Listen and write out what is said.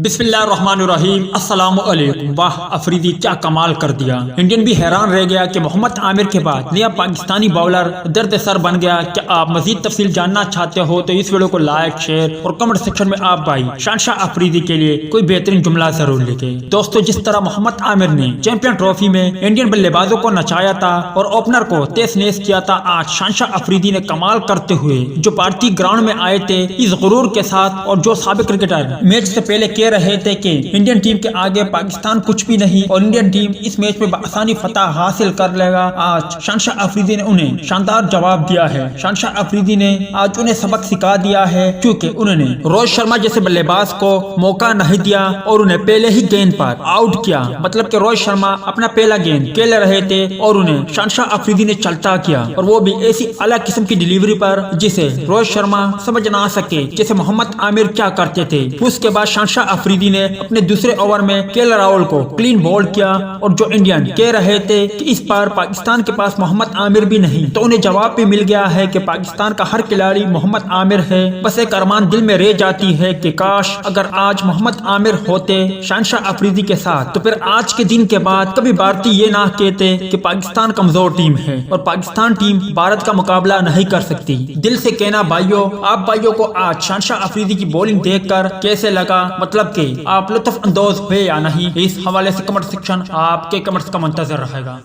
بسم اللہ الرحمن الرحیم۔ السلام علیکم۔ واہ افریدی کیا کمال کر دیا۔ انڈین بھی حیران رہ گیا کہ محمد عامر کے بعد نیا پاکستانی باؤلر درد سر بن گیا۔ کیا آپ مزید تفصیل جاننا چاہتے ہو تو اس ویڈیو کو لائک، شیئر اور کمنٹ سیکشن میں آپ بھائی شانشاہ افریدی کے لیے کوئی بہترین جملہ ضرور لکھیں۔ دوستو، جس طرح محمد عامر نے چیمپئن ٹرافی میں انڈین بلے بازوں کو نچایا تھا اور اوپنر کو تیز نیز کیا تھا، آج شانشاہ افریدی نے کمال کرتے ہوئے جو بھارتی گراؤنڈ میں آئے تھے اس غرور کے ساتھ، اور جو سابق کرکٹر میچ سے پہلے کہہ رہے تھے کہ انڈین ٹیم کے آگے پاکستان کچھ بھی نہیں اور انڈین ٹیم اس میچ میں بآسانی فتح حاصل کر لے گا، آج شانشاہ افریدی نے انہیں شاندار جواب دیا ہے۔ شانشاہ افریدی نے آج انہیں سبق سکھا دیا ہے، کیونکہ انہوں نے روہت شرما جیسے بلے باز کو موقع نہیں دیا اور انہیں پہلے ہی گیند پر آؤٹ کیا۔ مطلب کہ روہت شرما اپنا پہلا گیند کھیل رہے تھے اور انہیں شانشاہ افریدی نے چلتا کیا، اور وہ بھی ایسی اعلیٰ قسم کی ڈیلیوری پر جسے روہت شرما سمجھ نہ سکے جیسے محمد عامر کیا کرتے تھے۔ اس کے بعد شانشاہ افریدی نے اپنے دوسرے اوور میں کے ایل راہل کو کلین بولڈ کیا، اور جو انڈین کہہ رہے تھے کہ اس بار پاکستان کے پاس محمد عامر بھی نہیں، تو انہیں جواب بھی مل گیا ہے کہ پاکستان کا ہر کھلاڑی محمد عامر ہے۔ بس ایک ارمان دل میں رہ جاتی ہے کہ کاش اگر آج محمد عامر ہوتے شانشاہ افریدی کے ساتھ، تو پھر آج کے دن کے بعد کبھی بھارتی یہ نہ کہتے کہ پاکستان کمزور ٹیم ہے اور پاکستان ٹیم بھارت کا مقابلہ نہیں کر سکتی۔ دل سے کہنا بھائیوں، آپ بھائیوں کو آج شانشاہ افریدی کی بولنگ دیکھ کر کیسے لگا؟ مطلب کہ آپ لطف اندوز ہوئے یا نہیں؟ اس حوالے سے کمنٹ سیکشن آپ کے کمنٹس کا منتظر رہے گا۔